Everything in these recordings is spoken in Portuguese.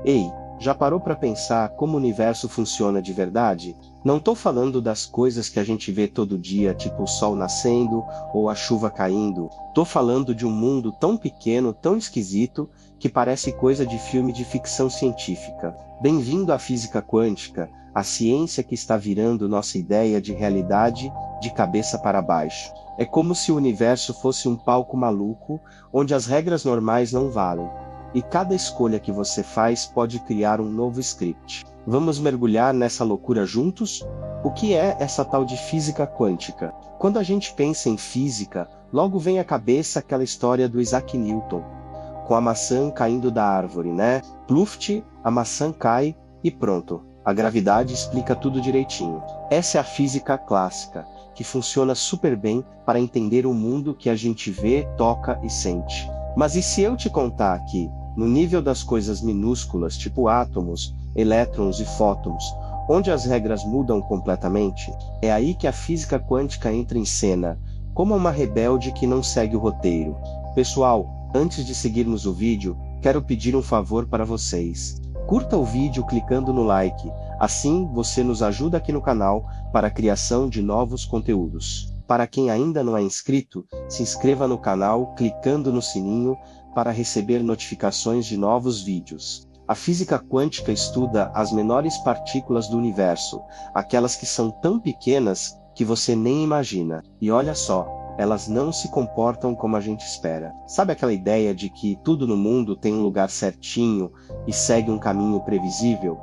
Ei, já parou para pensar como o universo funciona de verdade? Não tô falando das coisas que a gente vê todo dia, tipo o sol nascendo ou a chuva caindo. Tô falando de um mundo tão pequeno, tão esquisito, que parece coisa de filme de ficção científica. Bem-vindo à física quântica, a ciência que está virando nossa ideia de realidade de cabeça para baixo. É como se o universo fosse um palco maluco, onde as regras normais não valem. E cada escolha que você faz pode criar um novo script. Vamos mergulhar nessa loucura juntos? O que é essa tal de física quântica? Quando a gente pensa em física, logo vem à cabeça aquela história do Isaac Newton, com a maçã caindo da árvore, né? Pluft, a maçã cai e pronto. A gravidade explica tudo direitinho. Essa é a física clássica, que funciona super bem para entender o mundo que a gente vê, toca e sente. Mas e se eu te contar que, no nível das coisas minúsculas, tipo átomos, elétrons e fótons, onde as regras mudam completamente, é aí que a física quântica entra em cena, como uma rebelde que não segue o roteiro. Pessoal, antes de seguirmos o vídeo, quero pedir um favor para vocês. Curta o vídeo clicando no like, assim você nos ajuda aqui no canal para a criação de novos conteúdos. Para quem ainda não é inscrito, se inscreva no canal clicando no sininho para receber notificações de novos vídeos. A física quântica estuda as menores partículas do universo, aquelas que são tão pequenas que você nem imagina. E olha só, elas não se comportam como a gente espera. Sabe aquela ideia de que tudo no mundo tem um lugar certinho e segue um caminho previsível?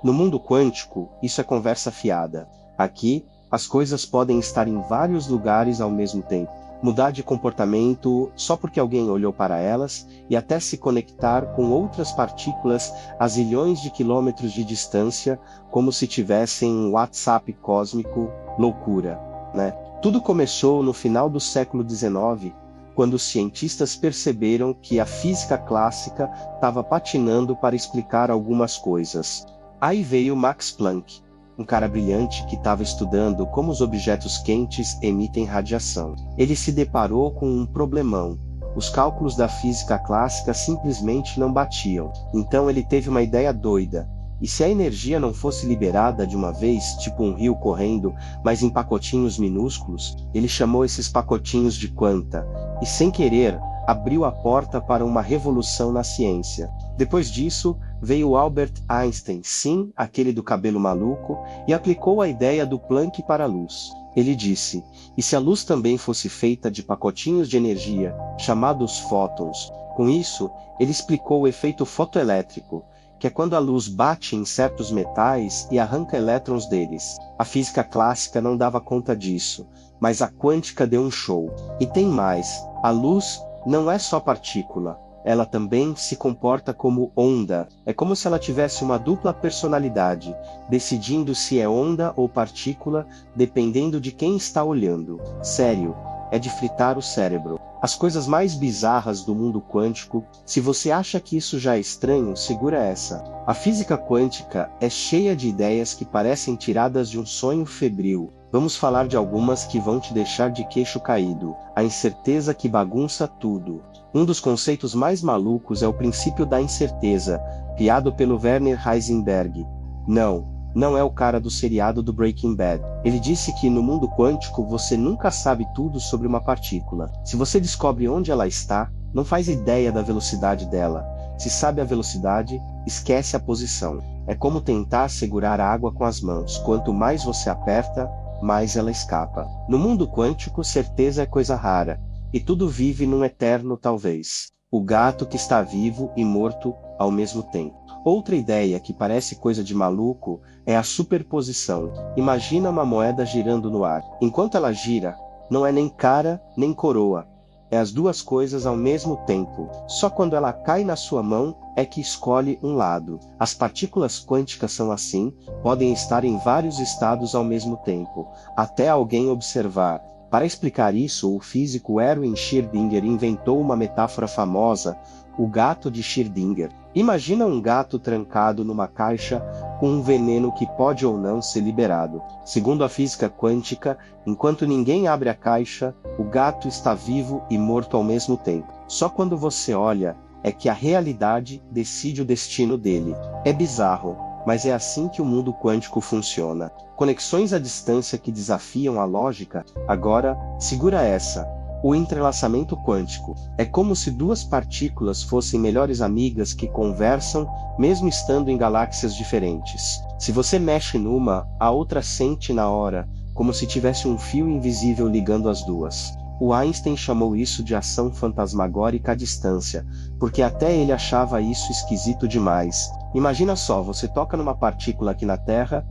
No mundo quântico, isso é conversa fiada. Aqui, as coisas podem estar em vários lugares ao mesmo tempo, mudar de comportamento só porque alguém olhou para elas e até se conectar com outras partículas a zilhões de quilômetros de distância, como se tivessem um WhatsApp cósmico. Loucura, né? Tudo começou no final do século XIX, quando os cientistas perceberam que a física clássica estava patinando para explicar algumas coisas. Aí veio Max Planck, um cara brilhante que estava estudando como os objetos quentes emitem radiação. Ele se deparou com um problemão. Os cálculos da física clássica simplesmente não batiam. Então ele teve uma ideia doida. E se a energia não fosse liberada de uma vez, tipo um rio correndo, mas em pacotinhos minúsculos, ele chamou esses pacotinhos de quanta, e sem querer, abriu a porta para uma revolução na ciência. Depois disso, veio Albert Einstein, sim, aquele do cabelo maluco, e aplicou a ideia do Planck para a luz. Ele disse, e se a luz também fosse feita de pacotinhos de energia, chamados fótons? Com isso, ele explicou o efeito fotoelétrico, que é quando a luz bate em certos metais e arranca elétrons deles. A física clássica não dava conta disso, mas a quântica deu um show. E tem mais, a luz não é só partícula, ela também se comporta como onda. É como se ela tivesse uma dupla personalidade, decidindo se é onda ou partícula, dependendo de quem está olhando. Sério, é de fritar o cérebro. As coisas mais bizarras do mundo quântico, se você acha que isso já é estranho, segura essa. A física quântica é cheia de ideias que parecem tiradas de um sonho febril. Vamos falar de algumas que vão te deixar de queixo caído. A incerteza que bagunça tudo. Um dos conceitos mais malucos é o princípio da incerteza, criado pelo Werner Heisenberg. Não é o cara do seriado do Breaking Bad. Ele disse que no mundo quântico você nunca sabe tudo sobre uma partícula. Se você descobre onde ela está, não faz ideia da velocidade dela. Se sabe a velocidade, esquece a posição. É como tentar segurar a água com as mãos. Quanto mais você aperta, mais ela escapa. No mundo quântico, certeza é coisa rara. E tudo vive num eterno talvez. O gato que está vivo e morto ao mesmo tempo. Outra ideia que parece coisa de maluco é a superposição. Imagina uma moeda girando no ar. Enquanto ela gira, não é nem cara nem coroa. É as duas coisas ao mesmo tempo. Só quando ela cai na sua mão é que escolhe um lado. As partículas quânticas são assim, podem estar em vários estados ao mesmo tempo, até alguém observar. Para explicar isso, o físico Erwin Schrödinger inventou uma metáfora famosa, o gato de Schrödinger. Imagina um gato trancado numa caixa com um veneno que pode ou não ser liberado. Segundo a física quântica, enquanto ninguém abre a caixa, o gato está vivo e morto ao mesmo tempo. Só quando você olha, é que a realidade decide o destino dele. É bizarro, mas é assim que o mundo quântico funciona. Conexões à distância que desafiam a lógica. Agora, segura essa. O entrelaçamento quântico. É como se duas partículas fossem melhores amigas que conversam, mesmo estando em galáxias diferentes. Se você mexe numa, a outra sente na hora, como se tivesse um fio invisível ligando as duas. O Einstein chamou isso de ação fantasmagórica à distância, porque até ele achava isso esquisito demais. Imagina só, você toca numa partícula aqui na Terra,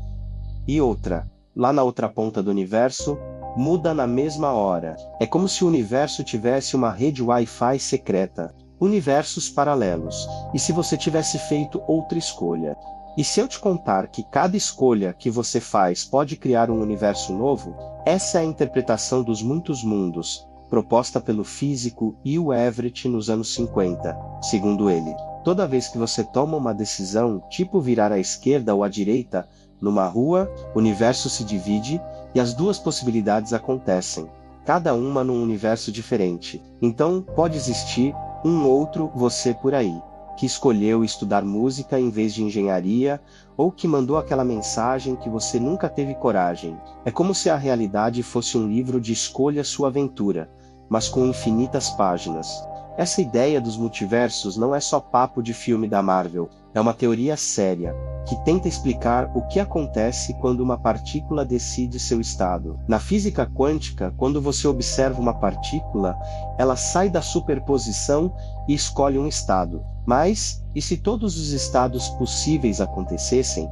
e outra, lá na outra ponta do universo, muda na mesma hora. É como se o universo tivesse uma rede Wi-Fi secreta. Universos paralelos. E se você tivesse feito outra escolha? E se eu te contar que cada escolha que você faz pode criar um universo novo? Essa é a interpretação dos muitos mundos, proposta pelo físico Hugh Everett nos anos 50. Segundo ele, toda vez que você toma uma decisão, tipo virar à esquerda ou à direita, numa rua, o universo se divide e as duas possibilidades acontecem, cada uma num universo diferente. Então, pode existir um outro você por aí, que escolheu estudar música em vez de engenharia, ou que mandou aquela mensagem que você nunca teve coragem. É como se a realidade fosse um livro de escolha sua aventura, mas com infinitas páginas. Essa ideia dos multiversos não é só papo de filme da Marvel, é uma teoria séria, que tenta explicar o que acontece quando uma partícula decide seu estado. Na física quântica, quando você observa uma partícula, ela sai da superposição e escolhe um estado. Mas, e se todos os estados possíveis acontecessem,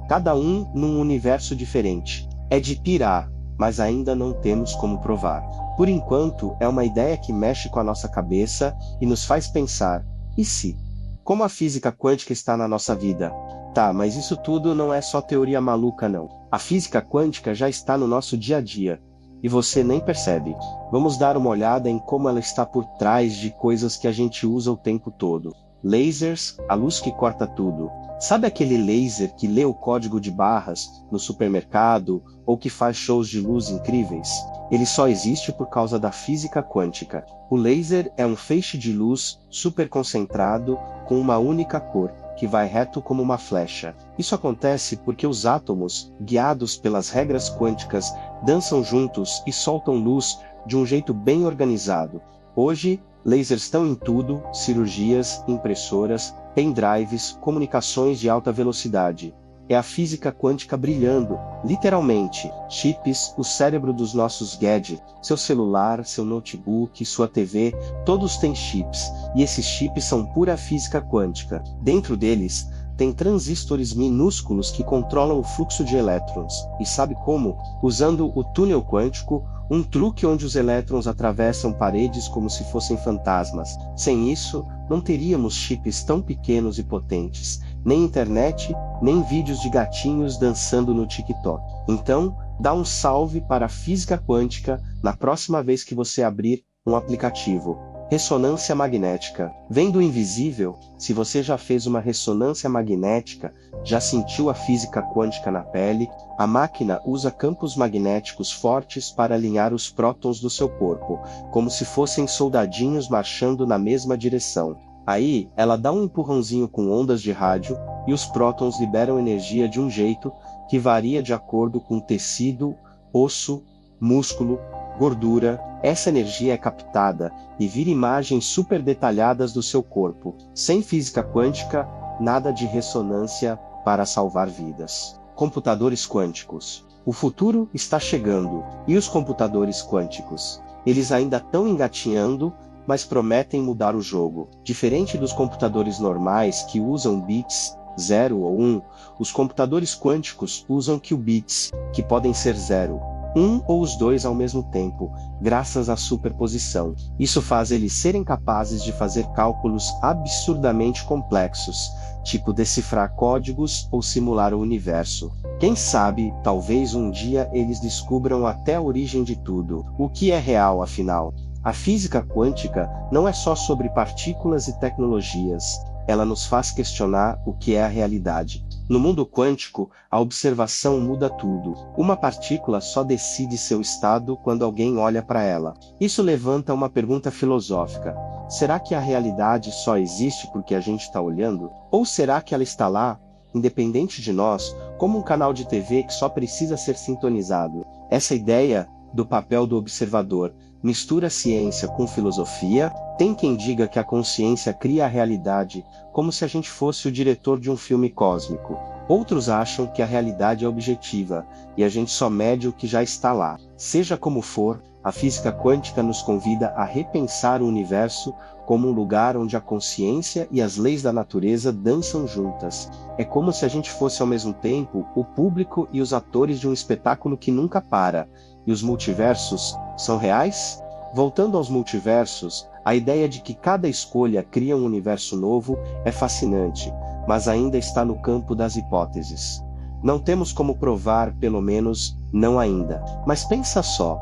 cada um num universo diferente? É de pirar, mas ainda não temos como provar. Por enquanto, é uma ideia que mexe com a nossa cabeça e nos faz pensar, e se? Como a física quântica está na nossa vida? Tá, mas isso tudo não é só teoria maluca não. A física quântica já está no nosso dia a dia, e você nem percebe. Vamos dar uma olhada em como ela está por trás de coisas que a gente usa o tempo todo. Lasers, a luz que corta tudo. Sabe aquele laser que lê o código de barras no supermercado ou que faz shows de luz incríveis? Ele só existe por causa da física quântica. O laser é um feixe de luz super concentrado com uma única cor, que vai reto como uma flecha. Isso acontece porque os átomos, guiados pelas regras quânticas, dançam juntos e soltam luz de um jeito bem organizado. Hoje, lasers estão em tudo: cirurgias, impressoras, pendrives, comunicações de alta velocidade. É a física quântica brilhando, literalmente. Chips, o cérebro dos nossos gadgets, seu celular, seu notebook, sua TV, todos têm chips, e esses chips são pura física quântica. Dentro deles, tem transistores minúsculos que controlam o fluxo de elétrons. E sabe como? Usando o túnel quântico, um truque onde os elétrons atravessam paredes como se fossem fantasmas. Sem isso, não teríamos chips tão pequenos e potentes, nem internet, nem vídeos de gatinhos dançando no TikTok. Então, dá um salve para a física quântica na próxima vez que você abrir um aplicativo. Ressonância magnética. Vem do invisível? Se você já fez uma ressonância magnética, já sentiu a física quântica na pele, a máquina usa campos magnéticos fortes para alinhar os prótons do seu corpo, como se fossem soldadinhos marchando na mesma direção. Aí, ela dá um empurrãozinho com ondas de rádio, e os prótons liberam energia de um jeito que varia de acordo com tecido, osso, músculo, gordura. Essa energia é captada e vira imagens super detalhadas do seu corpo. Sem física quântica, nada de ressonância para salvar vidas. Computadores quânticos. O futuro está chegando. E os computadores quânticos? Eles ainda estão engatinhando, mas prometem mudar o jogo. Diferente dos computadores normais que usam bits 0 ou 1, os computadores quânticos usam qubits, que podem ser 0, 1 ou os dois ao mesmo tempo, graças à superposição. Isso faz eles serem capazes de fazer cálculos absurdamente complexos, tipo decifrar códigos ou simular o universo. Quem sabe, talvez um dia eles descubram até a origem de tudo. O que é real, afinal? A física quântica não é só sobre partículas e tecnologias. Ela nos faz questionar o que é a realidade. No mundo quântico, a observação muda tudo. Uma partícula só decide seu estado quando alguém olha para ela. Isso levanta uma pergunta filosófica. Será que a realidade só existe porque a gente está olhando? Ou será que ela está lá, independente de nós, como um canal de TV que só precisa ser sintonizado? Essa ideia do papel do observador mistura ciência com filosofia. Tem quem diga que a consciência cria a realidade, como se a gente fosse o diretor de um filme cósmico. Outros acham que a realidade é objetiva, e a gente só mede o que já está lá. Seja como for, a física quântica nos convida a repensar o universo como um lugar onde a consciência e as leis da natureza dançam juntas. É como se a gente fosse ao mesmo tempo o público e os atores de um espetáculo que nunca para. E os multiversos são reais? Voltando aos multiversos, a ideia de que cada escolha cria um universo novo é fascinante, mas ainda está no campo das hipóteses. Não temos como provar, pelo menos, não ainda. Mas pensa só.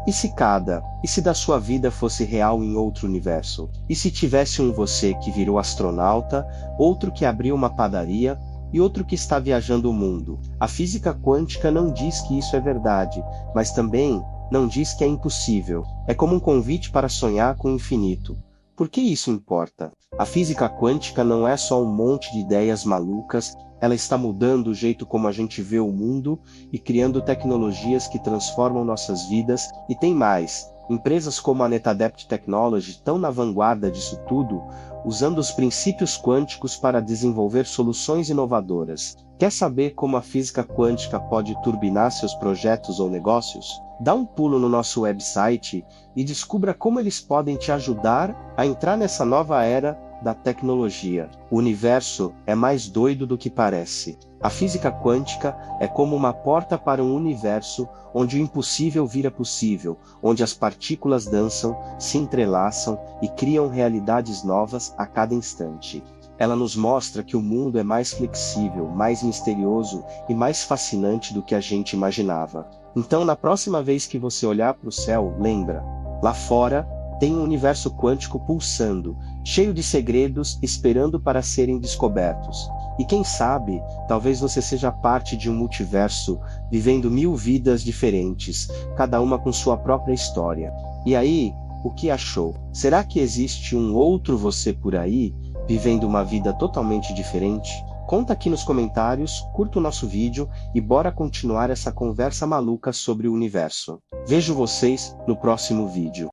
E se da sua vida fosse real em outro universo? E se tivesse um você que virou astronauta, outro que abriu uma padaria, e outro que está viajando o mundo? A física quântica não diz que isso é verdade, mas também não diz que é impossível. É como um convite para sonhar com o infinito. Por que isso importa? A física quântica não é só um monte de ideias malucas, ela está mudando o jeito como a gente vê o mundo e criando tecnologias que transformam nossas vidas. E tem mais. Empresas como a NetAdept Technology estão na vanguarda disso tudo, usando os princípios quânticos para desenvolver soluções inovadoras. Quer saber como a física quântica pode turbinar seus projetos ou negócios? Dá um pulo no nosso website e descubra como eles podem te ajudar a entrar nessa nova era da tecnologia. O universo é mais doido do que parece. A física quântica é como uma porta para um universo onde o impossível vira possível, onde as partículas dançam, se entrelaçam e criam realidades novas a cada instante. Ela nos mostra que o mundo é mais flexível, mais misterioso e mais fascinante do que a gente imaginava. Então, na próxima vez que você olhar para o céu, lembra, lá fora tem um universo quântico pulsando, cheio de segredos esperando para serem descobertos. E quem sabe, talvez você seja parte de um multiverso, vivendo 1000 vidas diferentes, cada uma com sua própria história. E aí, o que achou? Será que existe um outro você por aí, vivendo uma vida totalmente diferente? Conta aqui nos comentários, curta o nosso vídeo e bora continuar essa conversa maluca sobre o universo. Vejo vocês no próximo vídeo.